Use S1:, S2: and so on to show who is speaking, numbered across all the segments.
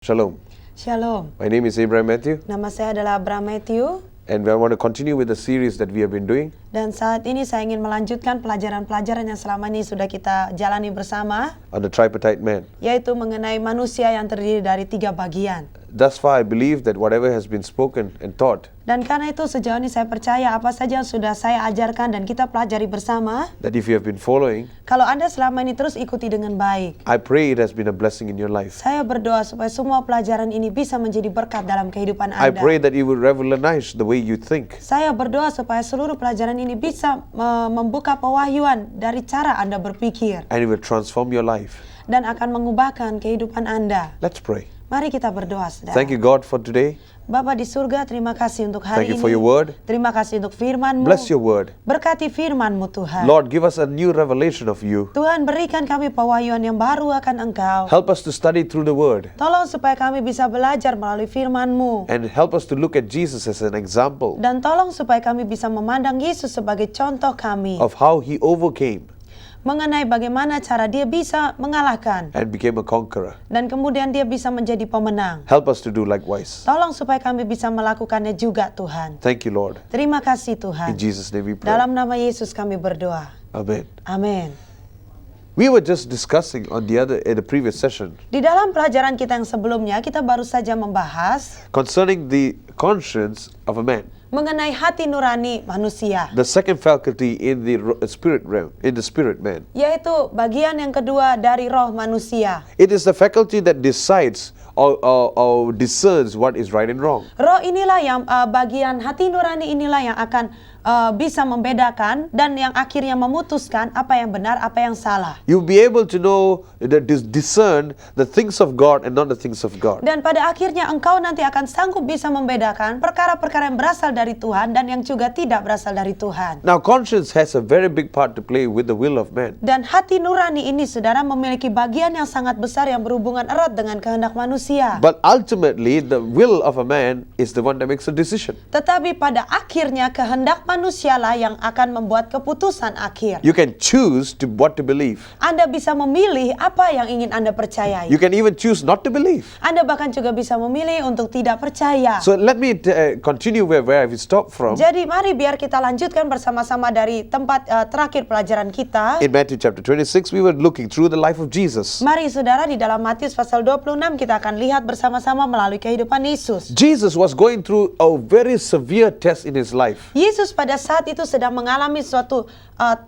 S1: Shalom.
S2: Shalom.
S1: My name is Abraham Matthew,
S2: Nama saya adalah Abraham Matthew,
S1: and I want to continue with the series that we have been doing.
S2: dan saat ini saya ingin melanjutkan pelajaran-pelajaran yang selama ini sudah kita jalani bersama,
S1: On the tripartite man.
S2: yaitu mengenai manusia yang terdiri dari 3 bagian.
S1: Thus far, I believe that whatever has been spoken and taught,
S2: Dan karena itu sejauh ini saya percaya apa saja yang sudah saya ajarkan dan kita pelajari bersama,
S1: that if you have been following,
S2: kalau Anda selama ini terus ikuti dengan baik,
S1: I pray it has been a blessing in your life.
S2: saya berdoa supaya semua pelajaran ini bisa menjadi berkat dalam kehidupan
S1: I
S2: Anda.
S1: pray that you will revolutionize the way you think,
S2: Saya berdoa supaya seluruh pelajaran ini bisa membuka pewahyuan dari cara Anda berpikir
S1: and it will transform your life.
S2: dan akan mengubahkan kehidupan Anda.
S1: Let's pray.
S2: Mari kita berdoa, saudara.
S1: Thank you, God, for today.
S2: Bapa di surga, terima kasih untuk hari
S1: Thank you
S2: ini.
S1: for your word.
S2: Terima kasih untuk firman-Mu.
S1: Bless your word.
S2: Berkati firman-Mu, Tuhan.
S1: Lord, give us a new revelation of you.
S2: Tuhan, berikan kami pewahyuan yang baru akan Engkau.
S1: Help us to study through the word
S2: Tolong supaya kami bisa belajar melalui firman-Mu.
S1: and help us to look at Jesus as an example
S2: Dan tolong supaya kami bisa memandang Yesus sebagai contoh kami.
S1: of how he overcame
S2: Mengenai bagaimana cara dia bisa mengalahkan.
S1: and became a conqueror.
S2: Dan kemudian dia bisa menjadi pemenang.
S1: Help us to do likewise.
S2: Tolong supaya kami bisa melakukannya juga, Tuhan.
S1: Thank you, Lord.
S2: Terima kasih,
S1: In
S2: Tuhan.
S1: Jesus' name we pray.
S2: Dalam nama Yesus kami berdoa.
S1: Amen.
S2: Amin.
S1: We were just discussing in the previous session
S2: Di dalam pelajaran kita yang sebelumnya, kita baru saja membahas
S1: concerning the conscience of a man,
S2: mengenai hati nurani manusia,
S1: the second faculty in the spirit realm, in the spirit man.
S2: yaitu bagian yang kedua dari roh manusia.
S1: It is the faculty that decides or discerns what is right and wrong.
S2: Roh inilah yang bagian hati nurani inilah yang akan bisa membedakan dan yang akhirnya memutuskan apa yang benar, apa yang salah.
S1: You'll be able to know, discern the things of God and not the things of God.
S2: Dan pada akhirnya engkau nanti akan sanggup bisa membedakan perkara-perkara yang berasal dari Tuhan dan yang juga tidak berasal dari Tuhan.
S1: Now, conscience has a very big part to play with the will of man.
S2: Dan hati nurani ini, saudara, memiliki bagian yang sangat besar yang berhubungan erat dengan kehendak manusia.
S1: But ultimately, the will of a man is the one that makes a decision.
S2: Tetapi pada akhirnya kehendak manusialah yang akan membuat keputusan akhir.
S1: You can choose what to believe.
S2: Anda bisa memilih apa yang ingin Anda percayai.
S1: You can even choose not to believe.
S2: Anda bahkan juga bisa memilih untuk tidak percaya.
S1: So let me continue where we stopped from.
S2: Jadi mari biar kita lanjutkan bersama-sama dari tempat terakhir pelajaran kita.
S1: In Matthew chapter 26, we were looking through the life of Jesus.
S2: Mari saudara, di dalam Matius pasal 26 kita akan lihat bersama-sama melalui kehidupan Yesus.
S1: Jesus was going through a very severe test in his life.
S2: Yesus pada saat itu sedang mengalami suatu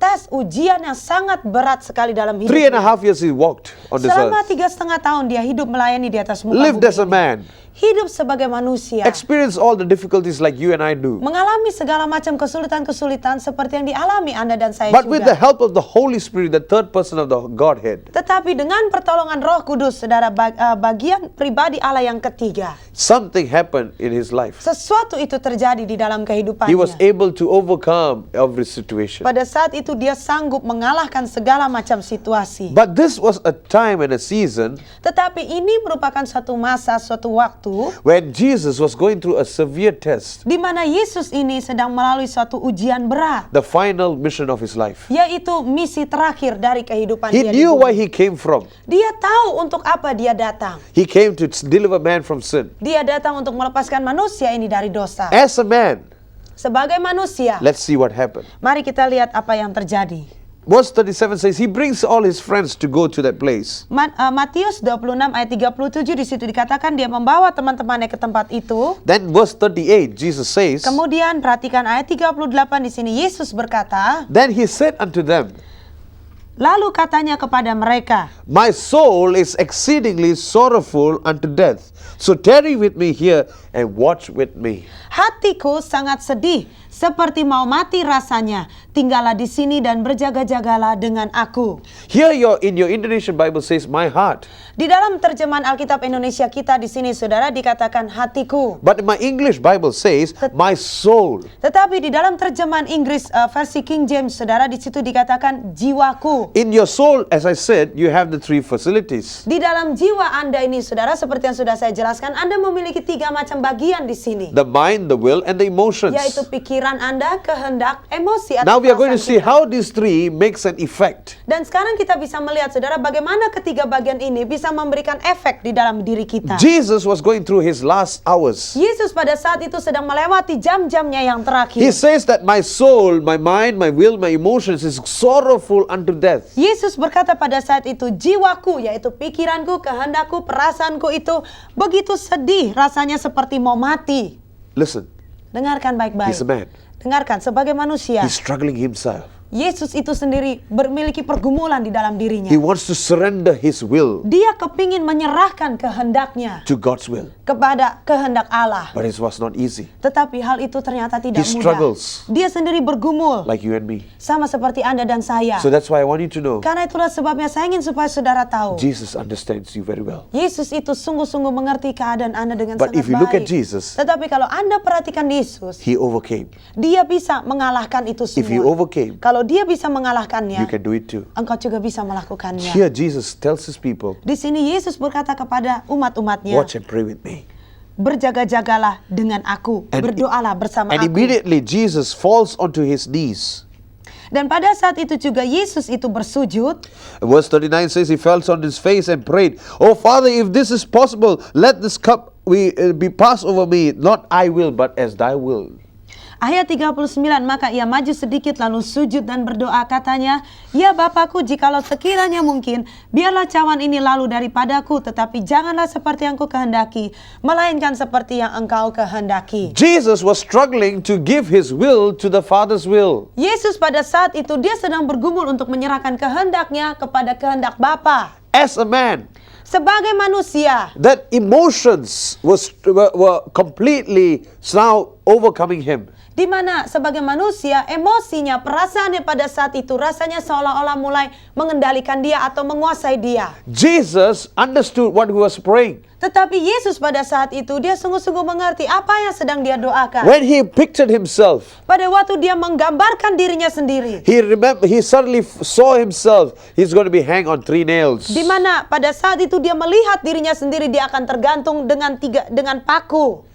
S2: tes ujian yang sangat berat sekali dalam hidupnya.
S1: 3.5 years he walked on this
S2: Selama
S1: earth.
S2: 3,5 tahun dia hidup melayani di atas muka
S1: Lived
S2: bumi
S1: as a
S2: ini.
S1: man.
S2: Hidup sebagai manusia.
S1: Experienced all the difficulties like you and I do.
S2: Mengalami segala macam kesulitan-kesulitan seperti yang dialami Anda dan saya
S1: But with the
S2: juga.
S1: help of the Holy Spirit, the third person of the Godhead,
S2: Tetapi dengan pertolongan Roh Kudus, saudara, bagian pribadi Allah yang ketiga,
S1: something happened in his life.
S2: sesuatu itu terjadi di dalam kehidupannya.
S1: He was able to overcome every situation.
S2: Pada saat itu dia sanggup mengalahkan segala macam situasi.
S1: But this was a time and a season
S2: Tetapi ini merupakan suatu masa, suatu waktu
S1: when Jesus was going through a severe test,
S2: di mana Yesus ini sedang melalui suatu ujian berat,
S1: the final mission of his life.
S2: yaitu misi terakhir dari kehidupan
S1: He
S2: dia di
S1: knew
S2: bumi.
S1: where he came from.
S2: Dia tahu untuk apa dia datang.
S1: He came to deliver man from sin.
S2: Dia datang untuk melepaskan manusia ini dari dosa.
S1: As a man,
S2: Sebagai manusia,
S1: let's see what happened.
S2: mari kita lihat apa yang terjadi.
S1: Verse 37 says, he brings all his friends to go to that place.
S2: Matius 26 ayat 37 di situ dikatakan dia membawa teman-temannya ke tempat itu.
S1: Then verse 38, Jesus says,
S2: Kemudian perhatikan ayat 38 di sini, Yesus berkata,
S1: then he said unto them,
S2: lalu katanya kepada mereka,
S1: my soul is exceedingly sorrowful unto death. So tarry with me here and watch with me.
S2: hatiku sangat sedih, seperti mau mati rasanya. Tinggallah di sini dan berjaga-jagalah dengan aku.
S1: Here in your Indonesian Bible says, my heart.
S2: Di dalam terjemahan Alkitab Indonesia kita di sini, saudara, dikatakan hatiku.
S1: But my English Bible says, my soul.
S2: Tetapi di dalam terjemahan Inggris versi King James, saudara, di situ dikatakan jiwaku. jiwaku.
S1: In your soul, as I said, you have the three facilities.
S2: Di dalam jiwa Anda ini, saudara, seperti yang sudah saya jelaskan, Anda memiliki 3 macam bagian di sini.
S1: The mind, the will, and the emotions.
S2: Yaitu pikiran Anda, kehendak, emosi atau
S1: Now we are going to
S2: perasaan
S1: see
S2: kita.
S1: how these three makes an effect.
S2: Dan sekarang kita bisa melihat, saudara, bagaimana ketiga bagian ini bisa memberikan efek di dalam diri kita.
S1: Jesus was going through his last hours.
S2: Yesus pada saat itu sedang melewati jam-jamnya yang terakhir.
S1: He says that my soul, my mind, my will, my emotions is sorrowful unto death.
S2: Yesus berkata pada saat itu, jiwaku, yaitu pikiranku, kehendakku, perasaanku itu begitu sedih, rasanya seperti mau mati.
S1: Listen,
S2: Dengarkan baik-baik.
S1: he's a man.
S2: Dengarkan, sebagai manusia,
S1: He's struggling himself.
S2: Yesus itu sendiri memiliki pergumulan di dalam dirinya.
S1: He wants to surrender his will
S2: Dia kepingin menyerahkan kehendaknya
S1: to God's will.
S2: kepada kehendak Allah.
S1: But it was not easy,
S2: Tetapi hal itu ternyata tidak
S1: He
S2: mudah.
S1: struggles.
S2: Dia sendiri bergumul,
S1: like you and me.
S2: sama seperti Anda dan saya.
S1: So that's why I want you to know,
S2: Karena itulah sebabnya saya ingin supaya saudara tahu.
S1: Jesus understands you very well.
S2: Yesus itu sungguh-sungguh mengerti keadaan Anda dengan
S1: But
S2: sangat
S1: if you look at
S2: baik.
S1: Jesus,
S2: Tetapi kalau Anda perhatikan Yesus,
S1: He overcame.
S2: Dia bisa mengalahkan itu
S1: If you
S2: semua.
S1: overcame,
S2: Kalau Dia bisa
S1: you
S2: mengalahkannya,
S1: can do it too.
S2: engkau juga bisa melakukannya.
S1: Here Jesus tells his people,
S2: Di sini Yesus berkata kepada umat-umatnya,
S1: watch and pray with me.
S2: berjaga-jagalah dengan aku,
S1: And-
S2: berdoalah bersama
S1: And
S2: aku.
S1: immediately Jesus falls onto his knees.
S2: Dan pada saat itu juga Yesus itu bersujud.
S1: Verse 39 says he fell on his face and prayed, "Oh Father, if this is possible, let this cup be passed over me. Not I will, but as thy will."
S2: Ayat 39, maka ia maju sedikit lalu sujud dan berdoa, katanya, "Ya Bapakku, jikalau sekiranya mungkin, biarlah cawan ini lalu daripadaku, tetapi janganlah seperti yang ku kehendaki, melainkan seperti yang engkau kehendaki."
S1: Jesus was struggling to give his will to the Father's will.
S2: Yesus pada saat itu dia sedang bergumul untuk menyerahkan kehendaknya kepada kehendak Bapa.
S1: As a man,
S2: Sebagai manusia,
S1: that emotions were completely now overcoming him.
S2: di mana sebagai manusia, emosinya, perasaannya pada saat itu rasanya seolah-olah mulai mengendalikan dia atau menguasai dia.
S1: Jesus understood what he was praying.
S2: Tetapi Yesus pada saat itu dia sungguh-sungguh mengerti apa yang sedang dia doakan.
S1: When he pictured himself,
S2: Pada waktu dia menggambarkan dirinya sendiri,
S1: he suddenly saw himself, he's going to be hanged on 3 nails.
S2: di mana pada saat itu dia melihat dirinya sendiri dia akan tergantung dengan paku.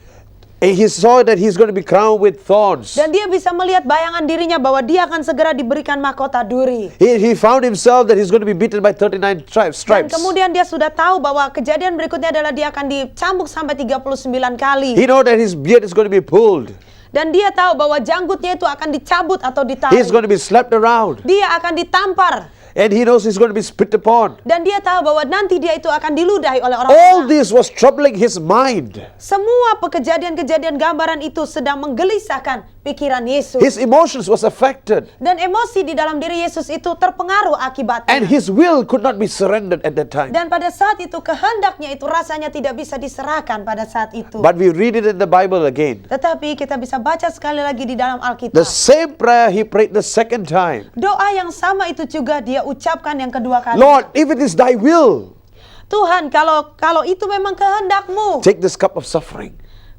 S1: And he saw that he's going to be crowned with thorns.
S2: Dan dia bisa melihat bayangan dirinya bahwa dia akan segera diberikan mahkota duri.
S1: He found himself that he's going to be beaten by 39
S2: Dan
S1: stripes.
S2: kemudian dia sudah tahu bahwa kejadian berikutnya adalah dia akan dicambuk sampai 39 kali.
S1: He know that his beard is going to be pulled.
S2: Dan dia tahu bahwa janggutnya itu akan dicabut atau ditarik.
S1: He's going to be slapped around.
S2: Dia akan ditampar.
S1: And he knows he's going to be spit upon.
S2: Dan dia tahu bahwa nanti dia itu akan diludahi oleh
S1: All
S2: orang-orang.
S1: this was troubling his mind.
S2: Semua kejadian-kejadian gambaran itu sedang menggelisahkan pikiran Yesus.
S1: His emotions was affected.
S2: Dan emosi di dalam diri Yesus itu terpengaruh akibatnya.
S1: And his will could not be surrendered at that time.
S2: Dan pada saat itu kehendaknya itu rasanya tidak bisa diserahkan pada saat itu.
S1: But we read it in the Bible again.
S2: Tetapi kita bisa baca sekali lagi di dalam
S1: The
S2: Alkitab.
S1: same prayer he prayed the second time.
S2: Doa yang sama itu juga dia ucapkan yang kedua kali.
S1: Lord, if it is thy will,
S2: Tuhan, kalau itu memang kehendakmu,
S1: take this cup of suffering.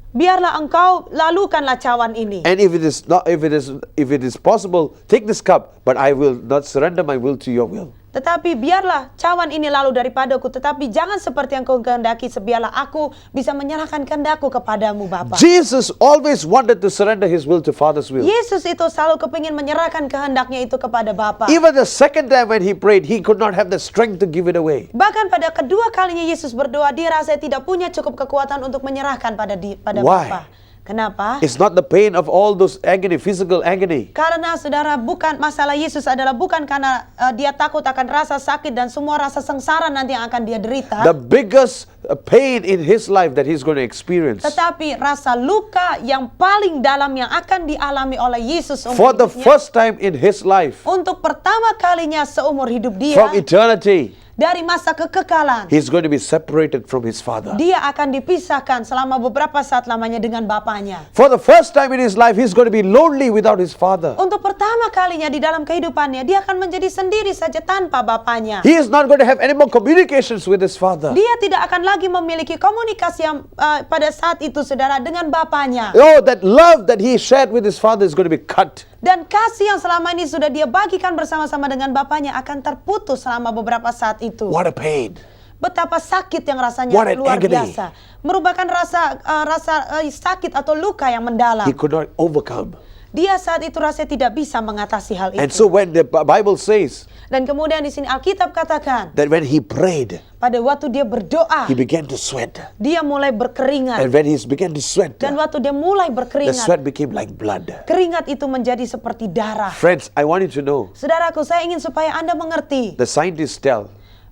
S2: biarlah engkau lalukanlah cawan ini.
S1: And if it is possible, take this cup, but I will not surrender my will to your will.
S2: Tetapi biarlah cawan ini lalu daripadaku, tetapi jangan seperti yang kau kehendaki, biarlah aku bisa menyerahkan kehendakku kepadamu, Bapa.
S1: Jesus always wanted to surrender his will to Father's will.
S2: Yesus itu selalu kepingin menyerahkan kehendaknya itu kepada Bapa.
S1: Even the second time when he prayed, he could not have the strength to give it away.
S2: Bahkan pada kedua kalinya Yesus berdoa, dia rasanya tidak punya cukup kekuatan untuk menyerahkan pada
S1: Why?
S2: Bapa. Kenapa?
S1: It's not the pain of all those agony, physical agony.
S2: Karena saudara, bukan masalah Yesus adalah bukan karena dia takut akan rasa sakit dan semua rasa sengsara nanti yang akan dia derita.
S1: The biggest pain in his life that he's going to experience.
S2: Tetapi rasa luka yang paling dalam yang akan dialami oleh Yesus
S1: For
S2: umur
S1: the
S2: hidupnya,
S1: first time in his life,
S2: untuk pertama kalinya seumur hidup dia,
S1: from eternity,
S2: dari masa kekekalan,
S1: he's going to be separated from his Father.
S2: dia akan dipisahkan selama beberapa saat lamanya dengan Bapanya.
S1: For the first time in his life, he's going to be lonely without his Father.
S2: Untuk pertama kalinya di dalam kehidupannya, dia akan menjadi sendiri saja tanpa Bapanya.
S1: He is not going to have any more communications with his Father.
S2: Dia tidak akan lagi memiliki komunikasi yang pada saat itu, saudara, dengan Bapanya.
S1: Oh, that love that he shared with his Father is going to be cut.
S2: Dan kasih yang selama ini sudah dia bagikan bersama-sama dengan Bapaknya akan terputus selama beberapa saat itu.
S1: What a pain.
S2: Betapa sakit yang rasanya
S1: What an
S2: luar
S1: agony.
S2: biasa. Merupakan rasa sakit atau luka yang mendalam.
S1: He could not overcome.
S2: Dia saat itu rasanya tidak bisa mengatasi hal
S1: And
S2: itu.
S1: so when the Bible says
S2: Dan kemudian di sini Alkitab katakan,
S1: that when he prayed,
S2: pada waktu dia berdoa,
S1: he began to sweat.
S2: dia mulai berkeringat.
S1: And when he began to sweat,
S2: Dan waktu dia mulai
S1: the
S2: berkeringat,
S1: sweat became like blood.
S2: keringat itu menjadi seperti darah.
S1: Friends, I want you to know,
S2: Saudaraku, saya ingin supaya Anda mengerti.
S1: the scientists tell,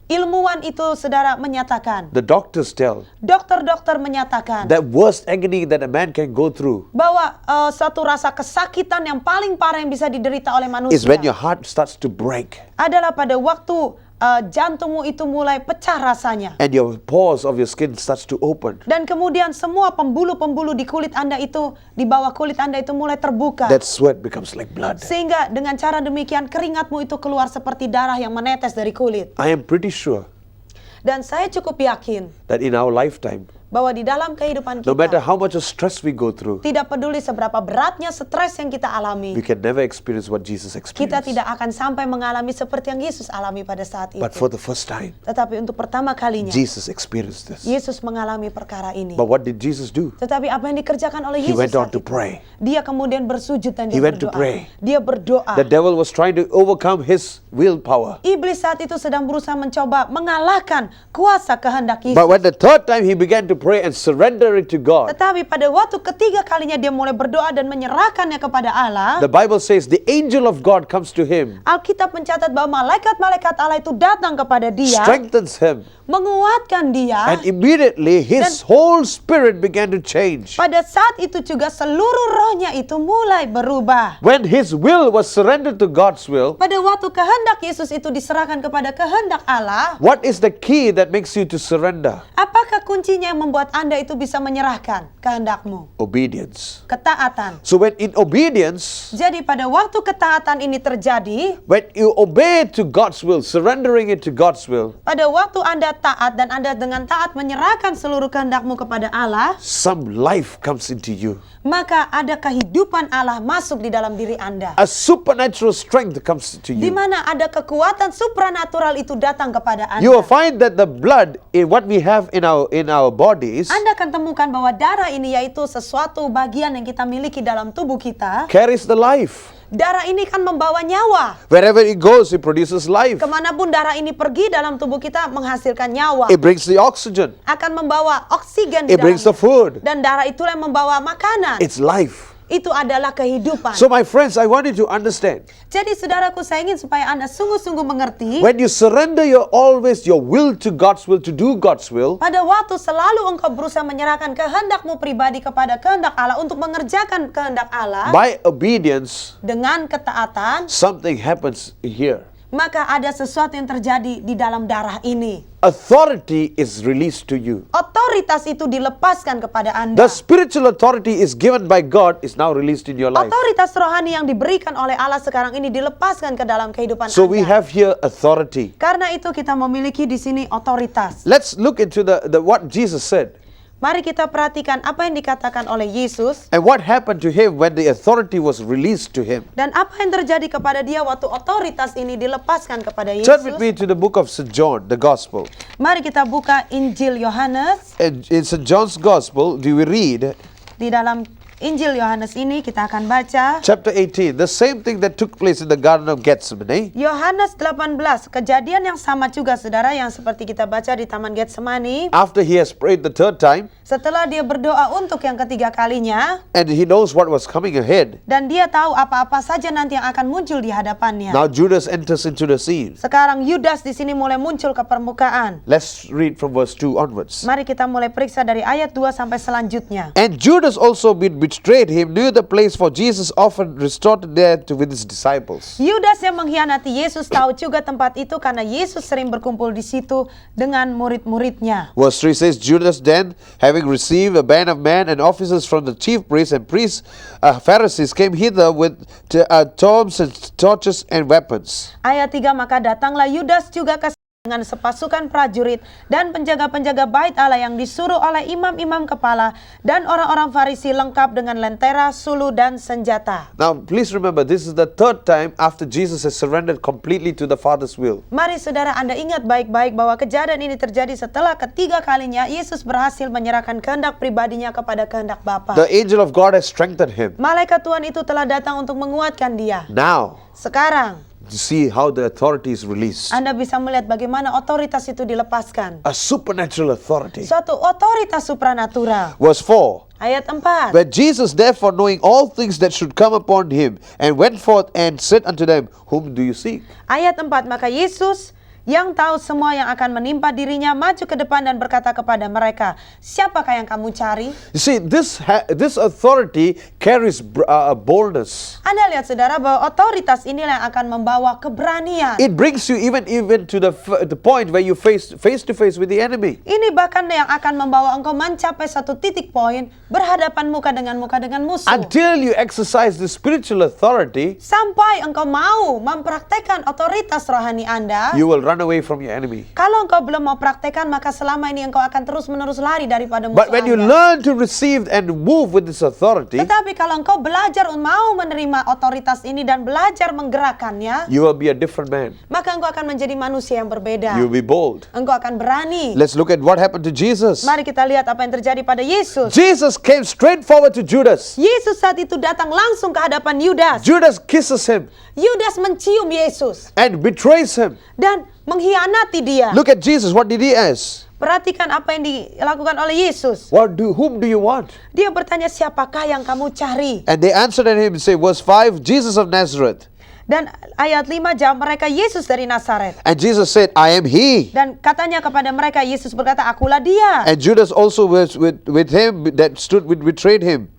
S2: Ilmuwan itu, saudara, menyatakan,
S1: the doctors tell,
S2: dokter-dokter menyatakan,
S1: that worst agony that a man can go through
S2: bahwa suatu rasa kesakitan yang paling parah yang bisa diderita oleh
S1: is when
S2: manusia
S1: your heart starts to break
S2: adalah pada waktu jantungmu itu mulai pecah rasanya.
S1: and your pores of your skin starts to open.
S2: Dan kemudian semua pembuluh-pembuluh di kulit Anda itu, di bawah kulit Anda itu mulai terbuka.
S1: That sweat becomes like blood.
S2: Sehingga dengan cara demikian keringatmu itu keluar seperti darah yang menetes dari kulit.
S1: I am pretty sure
S2: Dan saya cukup yakin
S1: that in our lifetime,
S2: bahwa di dalam kehidupan
S1: no matter
S2: kita,
S1: how much of stress we go through,
S2: tidak peduli seberapa beratnya stres yang kita
S1: we
S2: alami,
S1: can never experience what Jesus
S2: kita
S1: experienced.
S2: tidak akan sampai mengalami seperti yang Yesus alami pada saat itu.
S1: But for the first time,
S2: Tetapi untuk pertama kalinya,
S1: Jesus experienced this.
S2: Yesus mengalami perkara ini.
S1: But what did Jesus do?
S2: Tetapi apa yang dikerjakan oleh
S1: He
S2: Yesus
S1: went on
S2: saat
S1: to
S2: itu?
S1: pray.
S2: Dia kemudian bersujud dan
S1: He
S2: dia
S1: went to
S2: berdoa.
S1: pray.
S2: Dia berdoa.
S1: The devil was trying to overcome his willpower.
S2: Iblis saat itu sedang berusaha mencoba mengalahkan kuasa kehendak Yesus.
S1: But when the third time he began to pray and surrender it to God,
S2: Tetapi pada waktu ketiga kalinya dia mulai berdoa dan menyerahkannya kepada Allah,
S1: the Bible says the angel of God comes to him,
S2: Alkitab mencatat bahwa malaikat-malaikat Allah itu datang kepada dia,
S1: strengthens him,
S2: menguatkan dia,
S1: and immediately his whole spirit began to change.
S2: pada saat itu juga seluruh rohnya itu mulai berubah.
S1: When his will was surrendered to God's will,
S2: Pada waktu kehendak Yesus itu diserahkan kepada kehendak Allah,
S1: what is the key that makes you to surrender?
S2: apakah kuncinya yang membuat Anda itu bisa menyerahkan kehendakmu?
S1: Obedience.
S2: Ketaatan.
S1: So when in obedience,
S2: Jadi pada waktu ketaatan ini terjadi,
S1: when you obey to God's will, surrendering it to God's will,
S2: pada waktu Anda taat dan Anda dengan taat menyerahkan seluruh kehendakmu kepada Allah,
S1: some life comes into you.
S2: maka ada kehidupan Allah masuk di dalam diri Anda.
S1: A supernatural strength comes to
S2: Di
S1: you.
S2: mana ada kekuatan supranatural itu datang kepada
S1: You will
S2: Anda.
S1: find that the blood in what we have in our bodies
S2: Anda akan temukan bahwa darah ini yaitu sesuatu bagian yang kita miliki dalam tubuh kita.
S1: carries the life.
S2: Darah ini kan membawa nyawa.
S1: Wherever it goes, it produces life.
S2: Kemanapun darah ini pergi dalam tubuh kita menghasilkan nyawa.
S1: It brings the oxygen.
S2: Akan membawa oksigen di
S1: It brings the
S2: dalamnya.
S1: food.
S2: Dan darah itulah yang membawa makanan.
S1: It's life.
S2: Itu adalah kehidupan.
S1: So my friends, I want you to understand.
S2: Jadi saudaraku, saya ingin supaya Anda sungguh-sungguh mengerti.
S1: When you surrender your will to God's will, to do God's will,
S2: Pada waktu selalu engkau berusaha menyerahkan kehendakmu pribadi kepada kehendak Allah untuk mengerjakan kehendak Allah
S1: by obedience,
S2: dengan ketaatan,
S1: something happens here.
S2: maka ada sesuatu yang terjadi di dalam darah ini.
S1: Authority is released to you.
S2: Otoritas itu dilepaskan kepada Anda.
S1: The spiritual authority is given by God is now released in your life.
S2: Otoritas rohani yang diberikan oleh Allah sekarang ini dilepaskan ke dalam kehidupan
S1: So we
S2: Anda.
S1: have here authority.
S2: Karena itu kita memiliki di sini otoritas.
S1: Let's look into the what Jesus said
S2: Mari kita perhatikan apa yang dikatakan oleh Yesus
S1: and what happened to him when the authority was released to him.
S2: dan apa yang terjadi kepada dia waktu otoritas ini dilepaskan kepada
S1: Turn with
S2: Yesus.
S1: me to the book of St. John, the Gospel.
S2: Mari kita buka Injil Yohanes.
S1: And in St. John's Gospel, do we read
S2: Di dalam Injil Yohanes ini kita akan baca
S1: chapter 18, the same thing that took place in the Garden of Gethsemane.
S2: Yohanes 18, kejadian yang sama juga saudara yang seperti kita baca di Taman Getsemani.
S1: After he has prayed the third time,
S2: Setelah dia berdoa untuk yang ketiga kalinya
S1: and he knows what was coming ahead,
S2: dan dia tahu apa-apa saja nanti yang akan muncul di hadapannya.
S1: now Judas enters into the scene.
S2: Sekarang Yudas di sini mulai muncul ke permukaan.
S1: Let's read from verse 2 onwards.
S2: Mari kita mulai periksa dari ayat 2 sampai selanjutnya.
S1: And Judas also betrayed him, knew the place for Jesus often resorted there with his disciples.
S2: Yudas yang mengkhianati Yesus tahu juga tempat itu karena Yesus sering berkumpul di situ dengan murid-muridnya.
S1: Verse 3 says, Judas then, having received a band of men and officers from the chief priests and Pharisees, came hither with tongs and torches and weapons.
S2: Ayat 3, maka datanglah Yudas juga ke dengan sepasukan prajurit dan penjaga-penjaga bait Allah yang disuruh oleh imam-imam kepala dan orang-orang Farisi lengkap dengan lentera, sulu, dan senjata.
S1: Now, please remember, this is the third time after Jesus has surrendered completely to the Father's will.
S2: Mari saudara, Anda ingat baik-baik bahwa kejadian ini terjadi setelah ketiga kalinya Yesus berhasil menyerahkan kehendak pribadinya kepada kehendak Bapa.
S1: The angel of God has strengthened him.
S2: Malaikat Tuhan itu telah datang untuk menguatkan dia.
S1: Now,
S2: Sekarang,
S1: to see how the authority is released.
S2: Anda bisa melihat bagaimana otoritas itu dilepaskan.
S1: A supernatural authority.
S2: Suatu otoritas supranatural.
S1: Verse 4.
S2: Ayat 4.
S1: When Jesus therefore, knowing all things that should come upon him, and went forth and said unto them, Whom do you seek?
S2: Ayat 4, maka Yesus yang tahu semua yang akan menimpa dirinya maju ke depan dan berkata kepada mereka, siapakah yang kamu cari?
S1: You see, this authority carries boldness.
S2: Anda lihat saudara bahwa otoritas inilah yang akan membawa keberanian.
S1: It brings you even to the point where you face to face with the enemy.
S2: Ini bahkan yang akan membawa engkau mencapai satu titik poin berhadapan muka dengan musuh.
S1: Until you exercise the spiritual authority,
S2: Sampai engkau mau mempraktekkan otoritas rohani Anda.
S1: you will run away from your enemy.
S2: Kalau engkau belum mau praktekkan, maka selama ini engkau akan terus-menerus lari daripada musuh
S1: But when you
S2: Anda.
S1: learn to receive and move with this authority,
S2: Tetapi kalau engkau belajar mau menerima otoritas ini dan belajar menggerakkannya,
S1: you will be a different man.
S2: maka engkau akan menjadi manusia yang berbeda.
S1: You will be bold.
S2: Engkau akan berani.
S1: Let's look at what happened to Jesus.
S2: Mari kita lihat apa yang terjadi pada Yesus.
S1: Jesus came straight forward to Judas.
S2: Yesus saat itu datang langsung ke hadapan Yudas.
S1: Judas kisses him
S2: Yudas mencium Yesus
S1: and betrays him.
S2: dan mengkhianati dia.
S1: Look at Jesus. What did he ask?
S2: Perhatikan apa yang dilakukan oleh Yesus.
S1: Whom do you want?
S2: Dia bertanya, siapakah yang kamu cari?
S1: And they answered him and say, verse 5, Jesus of Nazareth.
S2: Dan ayat 5, jawab mereka, Yesus dari Nazaret.
S1: And Jesus said, I am he.
S2: Dan katanya kepada mereka, Yesus berkata, akulah dia.
S1: And Judas also was with him that betrayed him.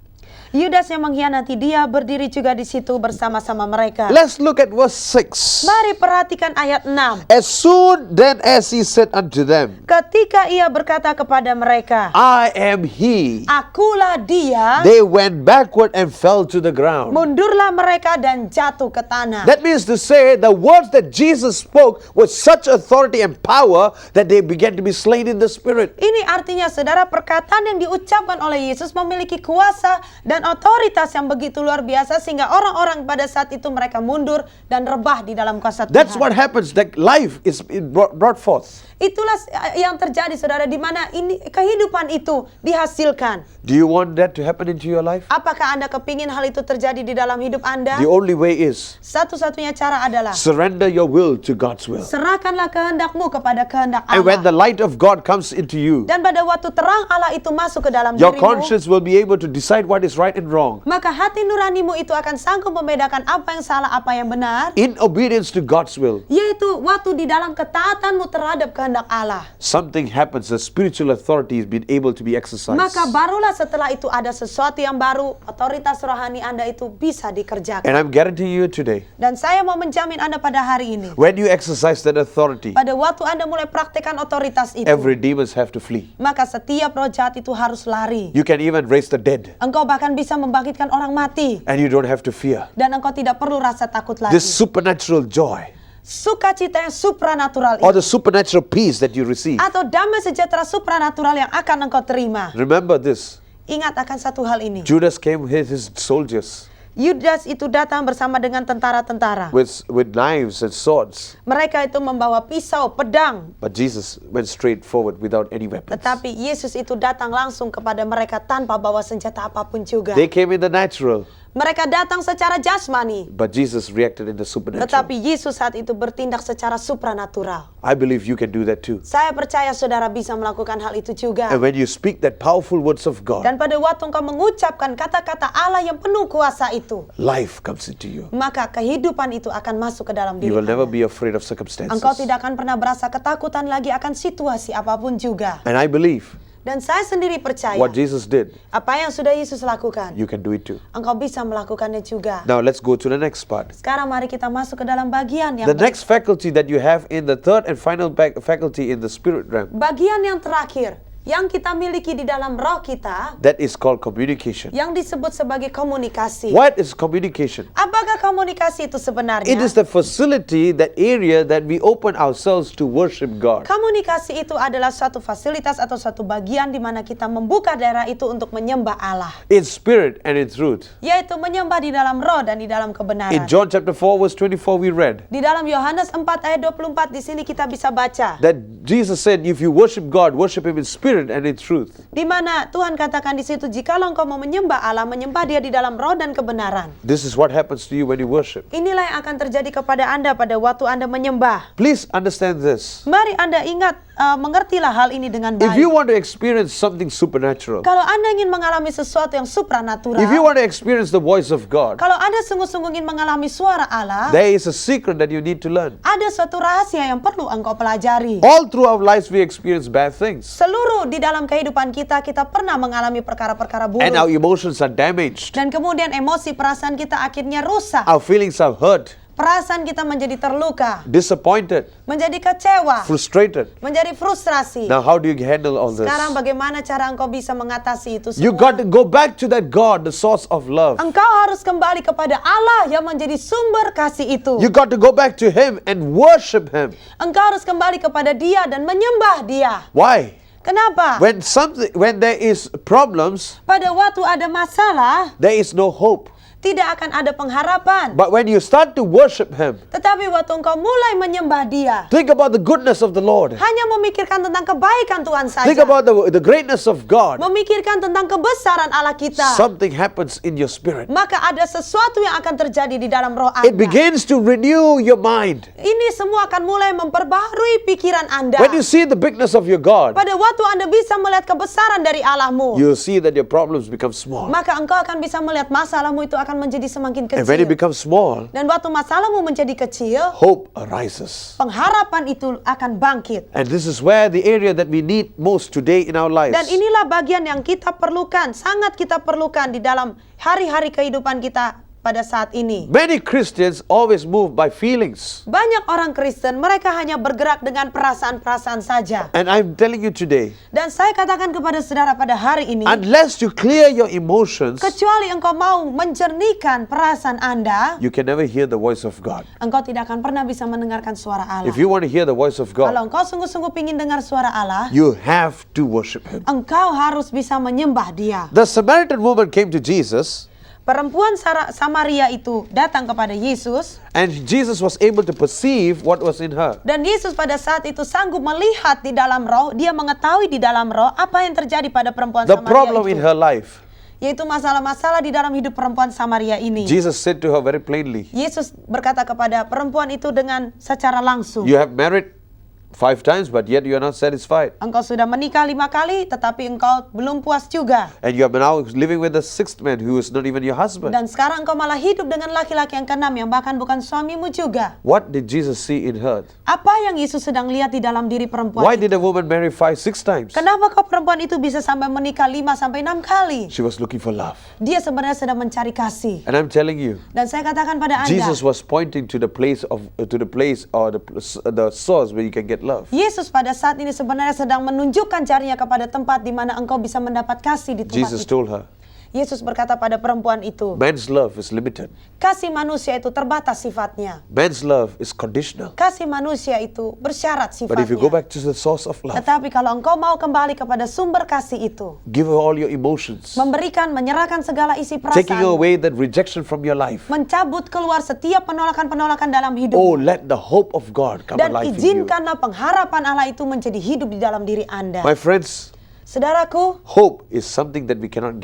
S2: Yudas yang mengkhianati dia berdiri juga di situ bersama-sama mereka.
S1: Let's look at verse 6.
S2: Mari perhatikan ayat 6.
S1: As soon then as he said unto them,
S2: Ketika ia berkata kepada mereka,
S1: I am he,
S2: akulah dia,
S1: they went backward and fell to the ground.
S2: mundurlah mereka dan jatuh ke tanah.
S1: That means to say the words that Jesus spoke with such authority and power that they began to be slain in the spirit.
S2: Ini artinya saudara, perkataan yang diucapkan oleh Yesus memiliki kuasa dan otoritas yang begitu luar biasa sehingga orang-orang pada saat itu mereka mundur dan rebah di dalam kuasa Tuhan.
S1: That's what happens, that life is brought forth.
S2: Itulah yang terjadi saudara, di mana ini kehidupan itu dihasilkan.
S1: Do you want that to happen into your life?
S2: Apakah Anda kepingin hal itu terjadi di dalam hidup Anda?
S1: The only way is
S2: Satu-satunya cara adalah
S1: surrender your will to God's will.
S2: serahkanlah kehendakmu kepada kehendak
S1: And when the
S2: Allah.
S1: light of God comes into you,
S2: Dan pada waktu terang Allah itu masuk ke dalam
S1: your
S2: dirimu,
S1: conscience will be able to decide what is right and wrong
S2: maka hati nuranimu itu akan sanggup membedakan apa yang salah, apa yang benar,
S1: in obedience to God's will.
S2: yaitu waktu di dalam ketaatanmu terhadap kehendak Allah.
S1: Something happens, the spiritual authority is being able to be exercised.
S2: Maka barulah setelah itu ada sesuatu yang baru, otoritas rohani Anda itu bisa dikerjakan.
S1: And I'm guaranteeing you today,
S2: Dan saya mau menjamin Anda pada hari ini,
S1: when you exercise that authority,
S2: pada waktu Anda mulai praktekkan otoritas itu,
S1: every demons have to flee.
S2: maka setiap roh jahat itu harus lari.
S1: You can even raise the dead,
S2: Engkau bahkan bisa membangkitkan orang mati.
S1: and you don't have to fear.
S2: Dan engkau tidak perlu rasa takut lagi.
S1: This supernatural joy
S2: Sukacita yang supranatural
S1: or
S2: itu,
S1: the supernatural peace that you receive.
S2: atau damai sejahtera supranatural yang akan engkau terima.
S1: Remember this,
S2: Ingat akan satu hal ini.
S1: Judas came with his soldiers
S2: Yudas itu datang bersama dengan tentara-tentara.
S1: with knives and swords,
S2: Mereka itu membawa pisau, pedang.
S1: but Jesus went straight forward without any weapons.
S2: Tetapi Yesus itu datang langsung kepada mereka tanpa bawa senjata apapun juga.
S1: They came in the natural,
S2: Mereka datang secara jasmani.
S1: but Jesus reacted in the supernatural.
S2: Tetapi Yesus saat itu bertindak secara supranatural.
S1: I believe you can do that too.
S2: Saya percaya saudara bisa melakukan hal itu juga.
S1: And when you speak that powerful words of God,
S2: Dan pada waktu engkau mengucapkan kata-kata Allah yang penuh kuasa itu,
S1: life comes into you.
S2: maka kehidupan itu akan masuk ke dalam diri
S1: You will never
S2: Anda.
S1: be afraid of circumstances.
S2: Engkau tidak akan pernah berasa ketakutan lagi akan situasi apapun juga.
S1: And I believe
S2: Dan saya sendiri percaya,
S1: what Jesus did,
S2: apa yang sudah Yesus lakukan,
S1: you can do it too.
S2: engkau bisa melakukannya juga.
S1: Now let's go to the next part.
S2: Sekarang mari kita masuk ke dalam bagian yang
S1: The next faculty that you have in the third and final faculty in the spirit realm
S2: bagian yang terakhir yang kita miliki di dalam roh kita,
S1: that is called communication.
S2: yang disebut sebagai komunikasi.
S1: What is communication?
S2: Apakah komunikasi itu sebenarnya?
S1: It is the facility, that area that we open ourselves to worship God.
S2: Komunikasi itu adalah suatu fasilitas atau suatu bagian di mana kita membuka daerah itu untuk menyembah Allah,
S1: In spirit and in truth.
S2: yaitu menyembah di dalam roh dan di dalam
S1: In
S2: kebenaran.
S1: John chapter 4 verse 24 we read
S2: Di dalam Yohanes 4 ayat 24 di sini kita bisa baca,
S1: that Jesus said, if you worship God, worship Him in spirit and in truth.
S2: di mana Tuhan katakan di situ, jikalau engkau mau menyembah Allah, menyembah Dia di dalam roh dan kebenaran.
S1: This is what happens to you when you worship.
S2: Inilah yang akan terjadi kepada Anda pada waktu Anda menyembah.
S1: Please understand this.
S2: Mari Anda ingat, mengertilah hal ini dengan
S1: If you
S2: baik.
S1: want to experience something supernatural,
S2: Kalau Anda ingin mengalami sesuatu yang supranatural,
S1: if you want to experience the voice of God,
S2: kalau Anda sungguh-sungguh ingin mengalami suara Allah,
S1: there is a secret that you need to learn.
S2: ada suatu rahasia yang perlu engkau pelajari.
S1: All through our lives we experience bad things,
S2: Seluruh di dalam kehidupan kita, kita pernah mengalami perkara-perkara
S1: and our
S2: buruk.
S1: emotions are damaged.
S2: Dan kemudian emosi perasaan kita akhirnya rusak.
S1: Our feelings are hurt,
S2: Perasaan kita menjadi terluka,
S1: disappointed,
S2: menjadi kecewa,
S1: frustrated.
S2: menjadi frustrasi.
S1: Now how do you handle all this?
S2: Sekarang bagaimana cara engkau bisa mengatasi itu
S1: You
S2: semua?
S1: got to go back to that God, the source of love.
S2: Engkau harus kembali kepada Allah yang menjadi sumber kasih itu.
S1: You got to go back to Him and worship Him.
S2: Engkau harus kembali kepada Dia dan menyembah Dia.
S1: Why?
S2: Kenapa?
S1: When there is problems,
S2: Pada waktu ada masalah,
S1: there is no hope.
S2: tidak akan ada pengharapan.
S1: But when you start to worship Him,
S2: Tetapi waktu engkau mulai menyembah Dia,
S1: think about the goodness of the Lord.
S2: hanya memikirkan tentang kebaikan Tuhan
S1: Think
S2: saja,
S1: about the greatness of God.
S2: memikirkan tentang kebesaran Allah kita,
S1: Something happens in your spirit.
S2: maka ada sesuatu yang akan terjadi di dalam roh
S1: It
S2: Anda.
S1: begins to renew your mind.
S2: Ini semua akan mulai memperbaharui pikiran Anda.
S1: When you see the bigness of your God,
S2: Pada waktu Anda bisa melihat kebesaran dari Allahmu,
S1: you'll see that your problems become small.
S2: maka engkau akan bisa melihat masalahmu itu akan menjadi semakin
S1: And when it
S2: kecil.
S1: becomes small,
S2: Dan waktu masalahmu menjadi kecil,
S1: hope arises.
S2: pengharapan itu akan bangkit.
S1: And this is where the area that we need most today in our lives.
S2: Dan inilah bagian yang kita perlukan, sangat kita perlukan di dalam hari-hari kehidupan kita pada saat ini.
S1: Many Christians always move by feelings.
S2: Banyak orang Kristen, mereka hanya bergerak dengan perasaan-perasaan saja.
S1: And I'm telling you today,
S2: Dan saya katakan kepada saudara pada hari ini,
S1: unless you clear your emotions,
S2: kecuali engkau mau menjernihkan perasaan Anda,
S1: you can never hear the voice of God.
S2: engkau tidak akan pernah bisa mendengarkan suara Allah.
S1: If you want to hear the voice of
S2: Kalau
S1: God,
S2: engkau sungguh-sungguh ingin dengar suara Allah,
S1: you have to worship Him.
S2: engkau harus bisa menyembah Dia.
S1: The Samaritan woman came to Jesus,
S2: Perempuan Samaria itu datang kepada Yesus,
S1: and Jesus was able to perceive what was in her.
S2: dan Yesus pada saat itu sanggup melihat di dalam roh, dia mengetahui di dalam roh apa yang terjadi pada perempuan
S1: The
S2: Samaria
S1: problem in
S2: itu,
S1: her life.
S2: yaitu masalah-masalah di dalam hidup perempuan Samaria ini.
S1: Jesus said to her very plainly,
S2: Yesus berkata kepada perempuan itu dengan secara langsung,
S1: you have married 5 times, but yet you are not satisfied.
S2: engkau sudah menikah 5 kali, tetapi engkau belum puas juga.
S1: And you are now living with a 6th man who is not even your husband.
S2: Dan sekarang engkau malah hidup dengan laki-laki yang keenam yang bahkan bukan suamimu juga.
S1: What did Jesus see in her?
S2: Apa yang Yesus sedang lihat di dalam diri perempuan
S1: Why
S2: itu?
S1: did a woman marry 5-6 times?
S2: Kenapa kok perempuan itu bisa sampai menikah 5-6 kali?
S1: She was looking for love.
S2: Dia sebenarnya sedang mencari kasih.
S1: And I'm telling you,
S2: Dan saya katakan pada Anda,
S1: Jesus was pointing to the place or the source where you can get love.
S2: Yesus pada saat ini sebenarnya sedang menunjukkan jarinya kepada tempat di mana engkau bisa mendapat kasih di tempat
S1: Jesus
S2: itu.
S1: told her,
S2: Yesus berkata pada perempuan itu,
S1: man's love is limited.
S2: kasih manusia itu terbatas sifatnya.
S1: Man's love is conditional.
S2: Kasih manusia itu bersyarat
S1: But if you go
S2: sifatnya.
S1: back to the source of love,
S2: Tetapi kalau engkau mau kembali kepada sumber kasih itu,
S1: give her all your emotions,
S2: menyerahkan segala isi
S1: taking
S2: perasaan,
S1: away that rejection from your life.
S2: mencabut keluar setiap penolakan-penolakan dalam hidup,
S1: Oh, let the hope of God come
S2: dan
S1: alive in you.
S2: izinkanlah pengharapan Allah itu menjadi hidup di dalam diri Anda.
S1: My friends,
S2: Saudaraku,
S1: hope is something that we cannot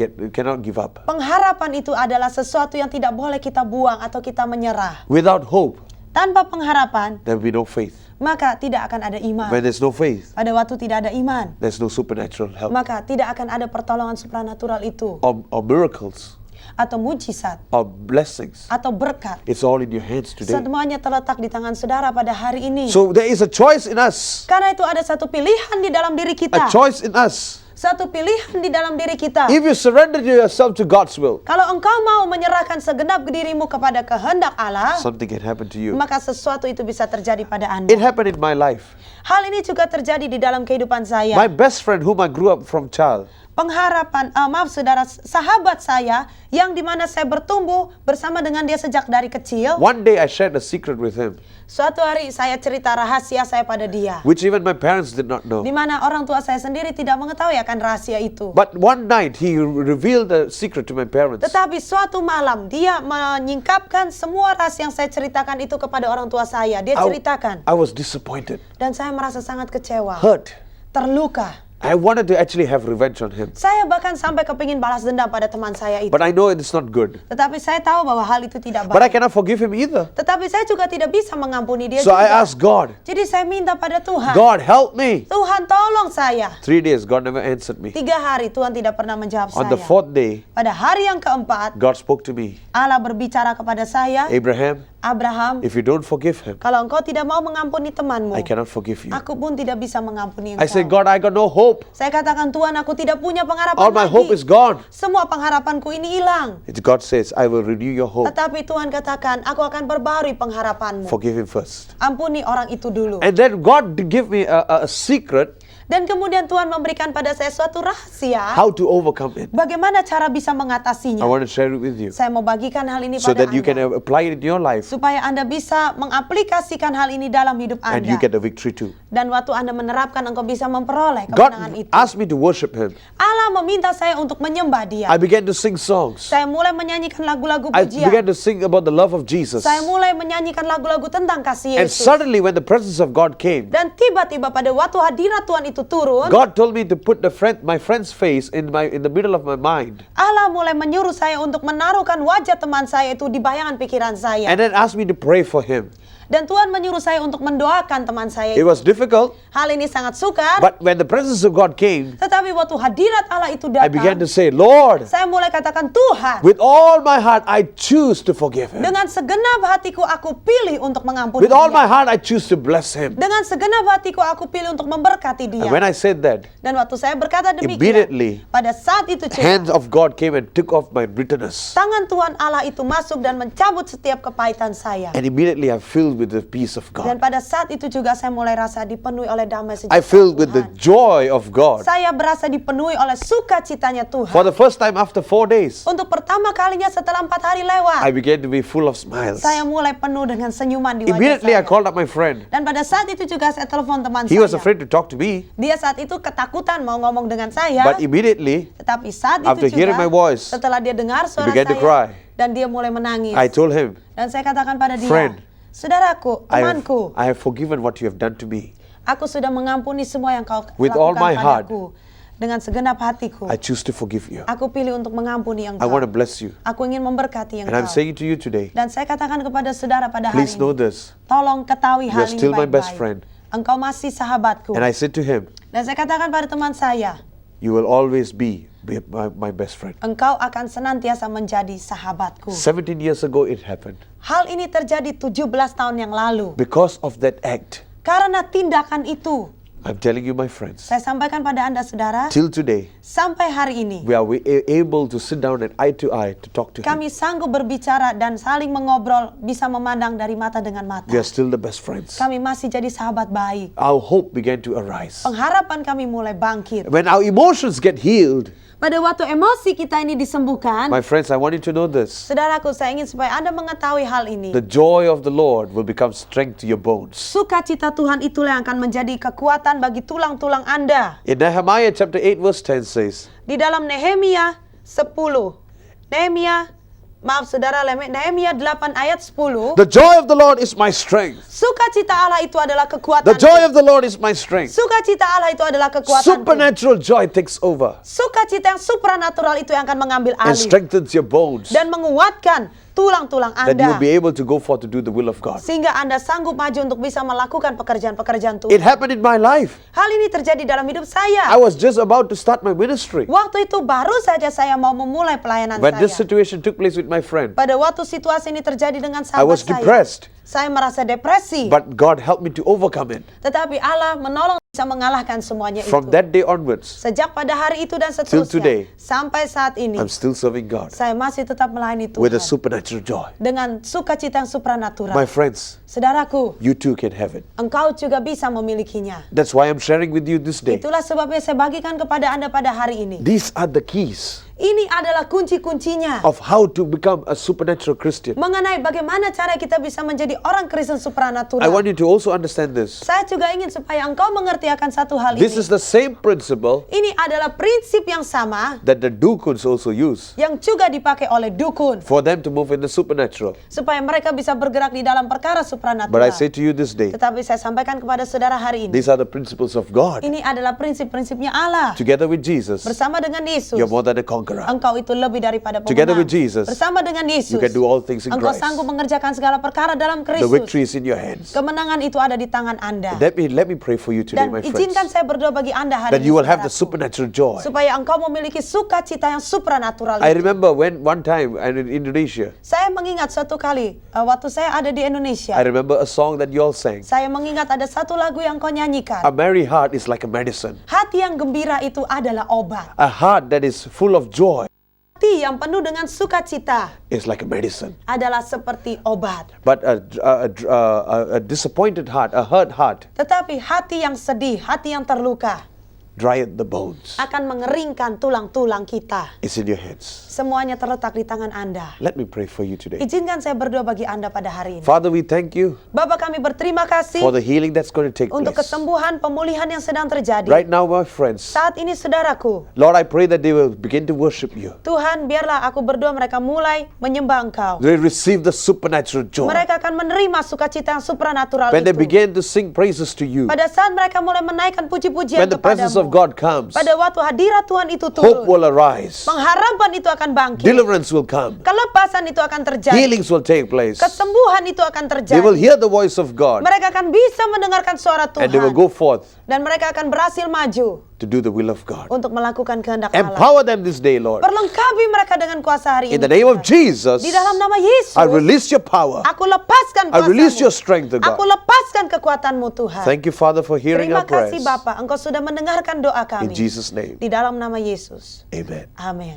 S1: give up.
S2: pengharapan itu adalah sesuatu yang tidak boleh kita buang atau kita menyerah.
S1: Without hope,
S2: Tanpa pengharapan,
S1: there will be no faith.
S2: maka tidak akan ada iman.
S1: When there's no faith,
S2: Pada waktu tidak ada iman,
S1: there's no supernatural help
S2: maka tidak akan ada pertolongan supranatural itu,
S1: or miracles
S2: atau mujizat,
S1: or blessings.
S2: atau berkat.
S1: It's all in your hands today.
S2: Semuanya terletak di tangan saudara pada hari ini.
S1: So there is a choice in us.
S2: Karena itu ada satu pilihan di dalam diri
S1: A
S2: kita.
S1: choice in us.
S2: Suatu pilihan di dalam diri kita.
S1: If you surrender yourself to God's will,
S2: Kalau engkau mau menyerahkan segenap dirimu kepada kehendak Allah,
S1: something can happen to you.
S2: maka sesuatu itu bisa terjadi pada Anda.
S1: It happened in my life.
S2: Hal ini juga terjadi di dalam kehidupan saya.
S1: My best friend whom I grew up from child,
S2: Sahabat saya yang dimana saya bertumbuh bersama dengan dia sejak dari kecil.
S1: one day I shared a secret with him,
S2: Suatu hari saya cerita rahasia saya pada dia,
S1: which even my parents did not know.
S2: di mana orang tua saya sendiri tidak mengetahui akan rahasia itu.
S1: But one night he revealed the secret to my parents.
S2: Tetapi suatu malam dia menyingkapkan semua rahasia yang saya ceritakan itu kepada orang tua saya. Dia ceritakan
S1: I was disappointed,
S2: dan saya merasa sangat kecewa,
S1: hurt.
S2: terluka.
S1: I wanted to actually have revenge on him.
S2: Saya bahkan sampai kepingin balas dendam pada teman saya itu.
S1: But I know it's not good.
S2: Tetapi saya tahu bahwa hal itu tidak
S1: But I
S2: baik.
S1: cannot forgive him either.
S2: Tetapi saya juga tidak bisa mengampuni dia
S1: So
S2: juga.
S1: I asked God,
S2: Jadi saya minta pada Tuhan,
S1: God help me.
S2: Tuhan tolong saya.
S1: 3 days, God never answered me.
S2: 3 hari Tuhan tidak pernah menjawab
S1: On
S2: saya.
S1: the 4th day,
S2: Pada hari yang keempat,
S1: God spoke to me.
S2: Allah berbicara kepada saya,
S1: Abraham,
S2: Abraham,
S1: if you don't forgive him,
S2: kalau engkau tidak mau mengampuni temanmu,
S1: I cannot forgive you.
S2: aku pun tidak bisa mengampuni
S1: I
S2: engkau.
S1: said, God, I got no hope.
S2: Saya katakan, Tuhan, aku tidak punya pengharapan
S1: All my
S2: lagi.
S1: hope is gone.
S2: Semua pengharapanku ini hilang.
S1: God says, I will renew your hope.
S2: Tetapi Tuhan katakan, aku akan perbarui pengharapanmu.
S1: Forgive him first.
S2: Ampuni orang itu dulu.
S1: And then God give me a secret
S2: Dan kemudian Tuhan memberikan pada saya suatu rahasia,
S1: how to overcome it.
S2: bagaimana cara bisa
S1: I
S2: mengatasinya.
S1: want to share it with you
S2: Saya mau bagikan hal ini
S1: so
S2: pada
S1: that you can
S2: Anda,
S1: apply it in your life
S2: supaya Anda bisa mengaplikasikan hal ini dalam hidup
S1: and
S2: Anda.
S1: you get the victory too.
S2: Dan waktu Anda menerapkan, engkau bisa memperoleh
S1: God
S2: kemenangan itu.
S1: asked me to worship him.
S2: Allah meminta saya untuk menyembah Dia.
S1: I began to sing songs.
S2: Saya mulai menyanyikan lagu-lagu
S1: I
S2: pujian.
S1: began to sing about the love of Jesus.
S2: Saya mulai menyanyikan lagu-lagu tentang kasih
S1: And
S2: Yesus.
S1: suddenly when the presence of God came,
S2: Dan tiba-tiba pada waktu hadirat Tuhan itu turun,
S1: God told me to put my friend's face in the middle of my mind,
S2: Allah mulai menyuruh saya untuk menaruhkan wajah teman saya itu di bayangan pikiran saya.
S1: and then asked me to pray for him.
S2: Dan Tuhan menyuruh saya untuk mendoakan teman saya
S1: It
S2: itu.
S1: was difficult,
S2: Hal ini sangat sukar,
S1: but when the presence of God came,
S2: tetapi waktu hadirat Allah itu
S1: I began to
S2: datang,
S1: say, Lord,
S2: saya mulai katakan, Tuhan,
S1: with all my heart I choose to forgive him.
S2: dengan segenap hatiku aku pilih untuk mengampuni
S1: With all my
S2: dia.
S1: heart I choose to bless him.
S2: Dengan segenap hatiku aku pilih untuk memberkati dia.
S1: And when I said that,
S2: Dan waktu saya berkata demikian,
S1: immediately
S2: pada saat itu juga,
S1: hands of God came and took off my bitterness.
S2: tangan Tuhan Allah itu masuk dan mencabut setiap kepahitan saya.
S1: And immediately I filled with the peace of
S2: Dan
S1: God.
S2: pada saat itu juga saya mulai rasa dipenuhi oleh damai
S1: I
S2: sejahtera
S1: filled with the
S2: Tuhan.
S1: joy of God.
S2: Saya berasa dipenuhi oleh sukacitanya
S1: For
S2: Tuhan.
S1: the first time after 4 days,
S2: Untuk pertama kalinya setelah 4 hari
S1: I
S2: lewat,
S1: began to be full of smiles.
S2: saya mulai penuh dengan senyuman di wajah
S1: Immediately I
S2: saya.
S1: called up my friend.
S2: Dan pada saat itu juga saya telepon teman
S1: He was
S2: saya.
S1: afraid to talk to me,
S2: Dia saat itu ketakutan mau ngomong dengan saya.
S1: but immediately
S2: Tetapi saat
S1: after
S2: itu
S1: hearing
S2: juga,
S1: my voice,
S2: setelah dia dengar suara
S1: began to
S2: saya,
S1: cry.
S2: dan dia mulai menangis.
S1: I told him,
S2: Dan saya katakan pada dia,
S1: Friend,
S2: saudaraku, temanku,
S1: I have forgiven what you have done to me.
S2: aku sudah mengampuni semua yang kau
S1: With all
S2: lakukan
S1: my heart,
S2: padaku. Dengan segenap hatiku,
S1: I choose to forgive you.
S2: aku pilih untuk mengampuni
S1: I
S2: engkau.
S1: want to bless you.
S2: Aku ingin memberkati
S1: And I'm
S2: engkau.
S1: saying to you today,
S2: Dan saya katakan kepada saudara pada hari
S1: please know
S2: ini,
S1: this.
S2: tolong ketahui
S1: You
S2: hal
S1: are
S2: ini
S1: still my best
S2: baik-baik.
S1: friend.
S2: Engkau masih sahabatku.
S1: And I said to him,
S2: Dan saya katakan pada teman saya,
S1: you will always be my best friend.
S2: engkau akan senantiasa menjadi sahabatku.
S1: 17 years ago it happened.
S2: Hal ini terjadi 17 tahun yang lalu.
S1: Because of that act,
S2: Karena tindakan itu,
S1: I'm telling you my friends,
S2: saya sampaikan pada Anda saudara,
S1: till today,
S2: sampai hari ini,
S1: we are able to sit down and eye to eye to talk to him.
S2: kami sanggup berbicara dan saling mengobrol, bisa memandang dari mata dengan mata.
S1: We are still the best friends.
S2: Kami masih jadi sahabat baik.
S1: Our hope began to arise.
S2: Pengharapan kami mulai bangkit.
S1: When our emotions get healed,
S2: Pada waktu emosi kita ini disembuhkan,
S1: my friends, I want you to know this.
S2: saudaraku, saya ingin supaya Anda mengetahui hal ini.
S1: The joy of the Lord will become strength to your bones.
S2: Sukacita Tuhan itulah yang akan menjadi kekuatan bagi tulang-tulang Anda.
S1: In Nehemiah chapter 8 verse 10 says,
S2: Di dalam Nehemia 10, Nehemia 8 ayat 10,
S1: the joy of the Lord is my strength.
S2: sukacita Allah itu adalah kekuatan.
S1: The joy of the Lord is my strength.
S2: Sukacita Allah itu adalah kekuatan.
S1: Supernatural joy takes over
S2: Sukacita yang supranatural itu yang akan mengambil
S1: and
S2: alih
S1: strengthens your bones.
S2: dan menguatkan tulang-tulang
S1: That you will
S2: Anda,
S1: be able to go forth to do the will of God.
S2: sehingga Anda sanggup maju untuk bisa melakukan pekerjaan-pekerjaan
S1: It
S2: Tuhan.
S1: happened in my life.
S2: Hal ini terjadi dalam hidup
S1: I
S2: saya.
S1: was just about to start my ministry
S2: Waktu itu baru saja saya mau memulai pelayanan
S1: when this
S2: saya.
S1: situation took place with my friend.
S2: Pada waktu situasi ini terjadi dengan
S1: I was
S2: sahabat
S1: depressed,
S2: saya merasa depresi.
S1: but God helped me to overcome it.
S2: Tetapi Allah menolong bisa mengalahkan semuanya
S1: From
S2: itu.
S1: that day onwards,
S2: Sejak pada hari itu dan
S1: today,
S2: seterusnya, sampai saat ini,
S1: I'm still serving God
S2: saya masih tetap melayani
S1: with a
S2: Tuhan
S1: supernatural joy.
S2: dengan sukacita yang supranatural.
S1: My friends,
S2: Saudaraku,
S1: you too can have it.
S2: engkau juga bisa memilikinya.
S1: That's why I'm sharing with you this day.
S2: Itulah sebabnya saya bagikan kepada Anda pada hari ini.
S1: These are the keys
S2: Ini adalah kunci-kuncinya
S1: of how to become a supernatural Christian.
S2: mengenai bagaimana cara kita bisa menjadi orang Kristen
S1: I
S2: supranatural.
S1: want you to also understand this.
S2: Saya juga ingin supaya engkau mengerti akan satu hal
S1: This
S2: ini.
S1: is the same principle
S2: Ini adalah prinsip yang sama
S1: that the deacons also use
S2: yang juga dipakai oleh dukun
S1: for them to move in the supernatural.
S2: supaya mereka bisa bergerak di dalam perkara
S1: But
S2: supranatural.
S1: I say to you this day,
S2: Tetapi saya sampaikan kepada saudara hari ini,
S1: these are the principles of God.
S2: ini adalah prinsip-prinsipnya Allah.
S1: Together with Jesus,
S2: Bersama dengan Yesus,
S1: you're more than a conqueror.
S2: engkau itu lebih daripada
S1: Together
S2: pemenang.
S1: with Jesus,
S2: Bersama dengan Yesus,
S1: you can do all things in
S2: engkau
S1: Christ.
S2: sanggup mengerjakan segala perkara dalam
S1: The
S2: Kristus.
S1: victory is in your hands.
S2: Kemenangan itu ada di tangan Anda.
S1: Let me pray for you today,
S2: Dan
S1: my
S2: izinkan
S1: friends,
S2: saya berdoa bagi Anda hari
S1: that
S2: ini,
S1: you will have the
S2: saudaraku,
S1: supernatural joy.
S2: supaya engkau memiliki sukacita yang supranatural
S1: I
S2: itu.
S1: remember when one time I'm in Indonesia,
S2: Saya mengingat suatu kali waktu saya ada di Indonesia.
S1: I remember a song that you all sang.
S2: Saya mengingat ada satu lagu yang kau nyanyikan.
S1: A merry heart is like a medicine.
S2: Hati yang gembira itu adalah obat.
S1: A heart that is full of joy
S2: Hati yang penuh dengan sukacita
S1: is like a medicine.
S2: adalah seperti obat.
S1: But a disappointed heart, a hurt heart,
S2: Tetapi hati yang sedih, hati yang terluka
S1: drieth the bones.
S2: akan mengeringkan tulang-tulang kita.
S1: It's in your hands.
S2: Semuanya terletak di tangan Anda.
S1: Let me pray for you today.
S2: Izinkan saya berdoa bagi Anda pada hari ini.
S1: Father, we thank you
S2: Bapa, kami berterima kasih
S1: for the healing that's going to take
S2: untuk
S1: place.
S2: kesembuhan, pemulihan yang sedang terjadi.
S1: Right now, my friends,
S2: Saat ini saudaraku,
S1: Lord, I pray that they will begin to worship you.
S2: Tuhan, biarlah aku berdoa mereka mulai menyembah Engkau.
S1: They receive the supernatural joy.
S2: Mereka akan menerima sukacita yang supranatural
S1: When they
S2: itu.
S1: begin to sing praises to you,
S2: Pada saat mereka mulai menaikkan puji-pujian
S1: when the presence of
S2: kepadamu,
S1: God comes,
S2: pada waktu hadirat Tuhan itu
S1: hope
S2: turun,
S1: will arise,
S2: pengharapan itu akan bangkit,
S1: deliverance will come,
S2: kelepasan itu akan terjadi,
S1: healings will take place.
S2: kesembuhan itu akan
S1: They will
S2: terjadi.
S1: hear the voice of God
S2: Mereka akan bisa mendengarkan suara
S1: and they will
S2: Tuhan
S1: go forth
S2: dan mereka akan berhasil maju
S1: to do the will of God.
S2: untuk melakukan kehendak Allah.
S1: Empower them this day, Lord.
S2: Perlengkapi mereka dengan kuasa hari
S1: In
S2: ini.
S1: the name of
S2: Tuhan.
S1: Jesus,
S2: Di dalam nama Yesus,
S1: I release your power.
S2: aku lepaskan
S1: I release
S2: kuasamu.
S1: your strength, O
S2: Aku
S1: God.
S2: lepaskan kekuatanmu Tuhan.
S1: Thank you, Father, for hearing
S2: Terima
S1: our prayers.
S2: kasih Bapa, Engkau sudah mendengarkan doa
S1: In
S2: kami.
S1: Jesus' name,
S2: Di dalam nama Yesus.
S1: amen.
S2: Amin.